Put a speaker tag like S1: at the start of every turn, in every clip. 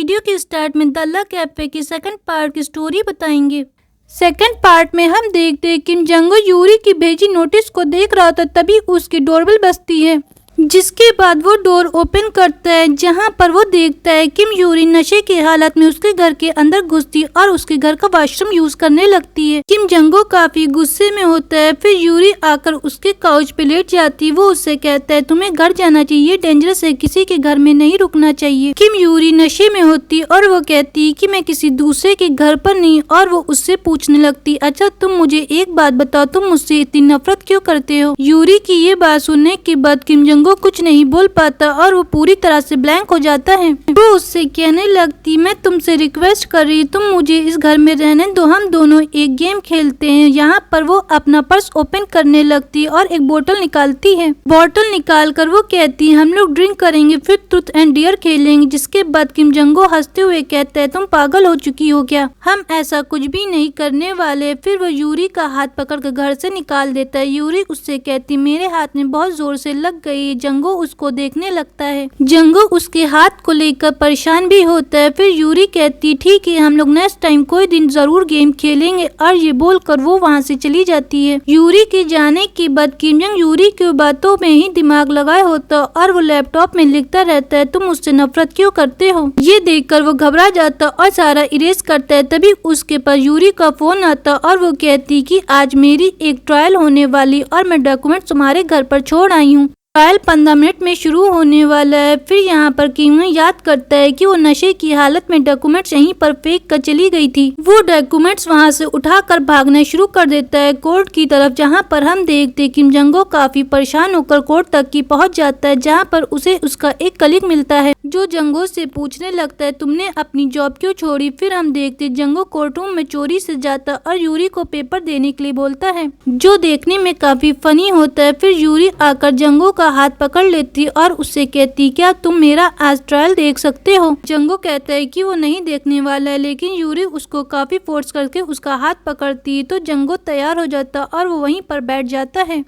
S1: Video के start में दाला कैफे की सेकंड पार्ट की स्टोरी बताएंगे। सेकंड पार्ट में हम देखते हैं किम जंगो यूरी की भेजी नोटिस को देख रहा था, तभी उसकी डोरबेल बजती है, जिसके बाद वो डोर ओपन करता है, जहां पर वो देखता है किम यूरी नशे की हालत में उसके घर के अंदर घुसती और उसके घर का वॉशरूम यूज करने लगती है। किम जंगो काफी गुस्से में होता है। फिर यूरी आकर उसके काउच पे लेट जाती। वो उससे कहता है तुम्हें घर जाना चाहिए, डेंजरस है, किसी के घर में नहीं रुकना चाहिए। किम यूरी नशे में होती और वो कहती कि मैं किसी दूसरे के घर पर नहीं, और वो उससे पूछने लगती अच्छा तुम मुझे एक बात बताओ, तुम मुझसे इतनी नफरत क्यों करते हो। यूरी की ये बात सुनने के बाद किम जंगो कुछ नहीं बोल पाता और वो पूरी तरह से ब्लैंक हो जाता है। वो उससे कहने लगती मैं तुमसे रिक्वेस्ट कर रही, तुम मुझे इस घर में रहने दो, हम दोनों एक गेम खेलते हैं। यहाँ पर वो अपना पर्स ओपन करने लगती और एक बोतल निकालती है। बोतल निकाल कर वो कहती हम लोग ड्रिंक करेंगे, फिर ट्रूथ एंड डेयर खेलेंगे। जिसके बाद किम जंगो हंसते हुए कहता है तुम पागल हो चुकी हो क्या, हम ऐसा कुछ भी नहीं करने वाले। फिर वो यूरी का हाथ पकड़ कर घर से निकाल देता है। यूरी उससे कहती मेरे हाथ में बहुत जोर से लग गई। जंगो उसको देखने लगता है। जंगो उसके हाथ को लेकर परेशान भी होता है। फिर यूरी कहती ठीक है, हम लोग नेक्स्ट टाइम कोई दिन जरूर गेम खेलेंगे, और ये बोलकर वो वहाँ से चली जाती है। यूरी के जाने के बाद किम जंग यूरी की बातों में ही दिमाग लगाए होता और वो लैपटॉप में लिखता रहता है तुम मुझसे नफरत क्यों करते हो। ये देखकर वो घबरा जाता और सारा इरेज करता है। तभी उसके पास यूरी का फोन आता और वो कहती कि आज मेरी एक ट्रायल होने वाली और मैं डॉक्यूमेंट तुम्हारे घर पर छोड़ आई हूँ। ट्रायल 15 मिनट में शुरू होने वाला है। फिर यहाँ पर किम याद करता है कि वो नशे की हालत में डॉक्यूमेंट्स यहीं पर फेंक कर चली गई थी। वो डॉक्यूमेंट्स वहाँ से उठाकर भागना शुरू कर देता है कोर्ट की तरफ, जहाँ पर हम देखते किम जंगो काफी परेशान होकर कोर्ट तक की पहुँच जाता है, जहाँ पर उसे उसका एक कलीग मिलता है जो जंगो से पूछने लगता है तुमने अपनी जॉब क्यों छोड़ी। फिर हम देखते जंगो कोर्ट रूम में चोरी से जाता और यूरी को पेपर देने के लिए बोलता है, जो देखने में काफी फनी होता है। फिर यूरी आकर जंगो का हाथ पकड़ लेती और उससे कहती क्या तुम मेरा आज ट्रायल देख सकते हो। जंगो कहता है कि वो नहीं देखने वाला है, लेकिन यूरी उसको काफी फोर्स करके उसका हाथ पकड़ती तो जंगो तैयार हो जाता और वो वहीं पर बैठ जाता है।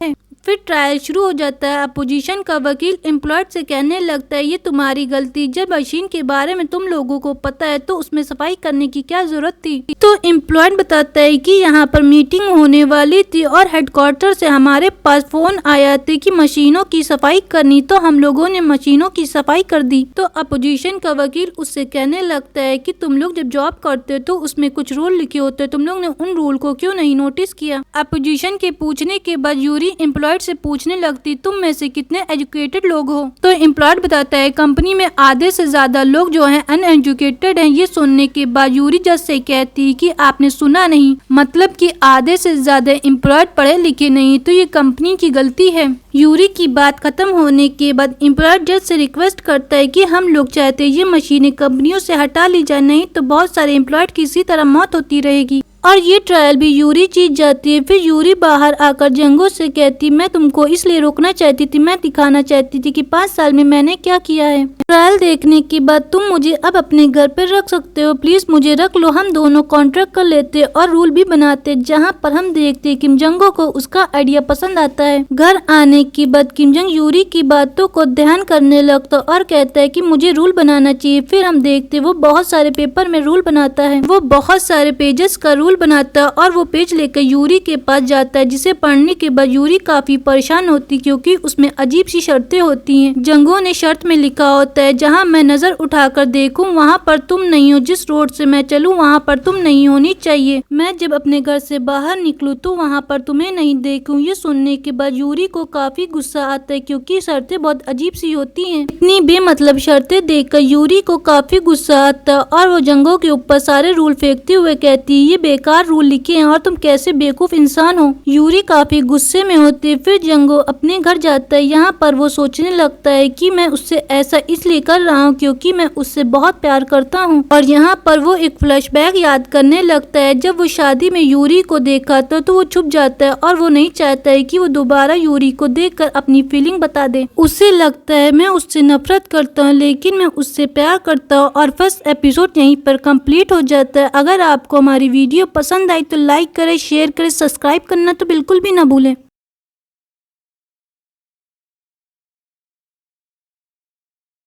S1: फिर ट्रायल शुरू हो जाता है। अपोजिशन का वकील एम्प्लॉयड से कहने लगता है ये तुम्हारी गलती, जब मशीन के बारे में तुम लोगों को पता है तो उसमें सफाई करने की क्या जरूरत थी। तो एम्प्लॉयड बताता है कि यहाँ पर मीटिंग होने वाली थी और हेडक्वार्टर से हमारे पास फोन आया था कि मशीनों की सफाई करनी, तो हम लोगों ने मशीनों की सफाई कर दी। तो अपोजिशन का वकील उससे कहने लगता है कि तुम लोग जब जॉब करते तो उसमें कुछ रूल लिखे होते, तुम लोग ने उन रूल को क्यों नहीं नोटिस किया। अपोजिशन के पूछने के बाद यूरी एम्प्लॉयड से पूछने लगती तुम में से कितने एजुकेटेड लोग हो। तो एम्प्लॉयड बताता है कंपनी में आधे से ज्यादा लोग जो हैं अनएजुकेटेड हैं। ये सुनने के बाद यूरी जज से कहती कि आपने सुना नहीं, मतलब कि आधे से ज्यादा एम्प्लॉयड पढ़े लिखे नहीं, तो ये कंपनी की गलती है। यूरी की बात खत्म होने के बाद एम्प्लॉयड जज से रिक्वेस्ट करता है कि हम लोग चाहते ये मशीनें कंपनियों से हटा ली जाए, नहीं तो बहुत सारे एम्प्लॉयड की इसी तरह मौत होती रहेगी। और ये ट्रायल भी यूरी जीत जाती है। फिर यूरी बाहर आकर जंगो से कहती मैं तुमको इसलिए रोकना चाहती थी, मैं दिखाना चाहती थी कि 5 साल में मैंने क्या किया है। ट्रायल देखने के बाद तुम मुझे अब अपने घर पर रख सकते हो, प्लीज मुझे रख लो। हम दोनों कॉन्ट्रैक्ट कर लेते और रूल भी बनाते, जहाँ पर हम देखते किम जंगो को उसका आइडिया पसंद आता है। घर आने के बाद किम जंग यूरी की बातों को ध्यान करने लगता और कहता है कि मुझे रूल बनाना चाहिए। फिर हम देखते वो बहुत सारे पेपर में रूल बनाता है। वो बहुत सारे पेजेस का रूल बनाता और वो पेज लेकर यूरी के पास जाता है, जिसे पढ़ने के बाद यूरी काफी परेशान होती क्योंकि उसमें अजीब सी शर्तें होती हैं। जंगो ने शर्त में लिखा होता है जहां मैं नजर उठाकर देखूं वहां पर तुम नहीं हो, जिस रोड से मैं चलूं वहां पर तुम नहीं होनी चाहिए, मैं जब अपने घर से बाहर निकलूं तो वहां पर तुम्हें नहीं देखूं। ये सुनने के बाद यूरी को काफी गुस्सा आता है क्योंकि शर्तें बहुत अजीब सी होती हैं। इतनी बेमतलब शर्तें देखकर यूरी को काफी गुस्सा आता और वो जंगो के ऊपर सारे रूल फेंकते हुए कहती ये बेकार रूल लिखे हैं और तुम कैसे बेवकूफ इंसान हो। यूरी काफी गुस्से में होती। फिर जंगो अपने घर जाता है। यहाँ पर वो सोचने लगता है कि मैं उससे ऐसा इसलिए कर रहा हूँ क्योंकि मैं उससे बहुत प्यार करता हूँ। और यहाँ पर वो एक फ्लैशबैक याद करने लगता है। जब वो शादी में यूरी को देखा था तो वो छुप जाता है और वो नहीं चाहता है कि वो दोबारा यूरी को देखकर अपनी फीलिंग बता दे। उसे लगता है मैं उससे नफरत करता हूँ लेकिन मैं उससे प्यार करता हूँ। और फर्स्ट एपिसोड यहीं पर कंप्लीट हो जाता है। अगर आपको हमारी वीडियो पसंद आई तो लाइक करें, शेयर करें, सब्सक्राइब करना तो बिल्कुल भी ना भूलें।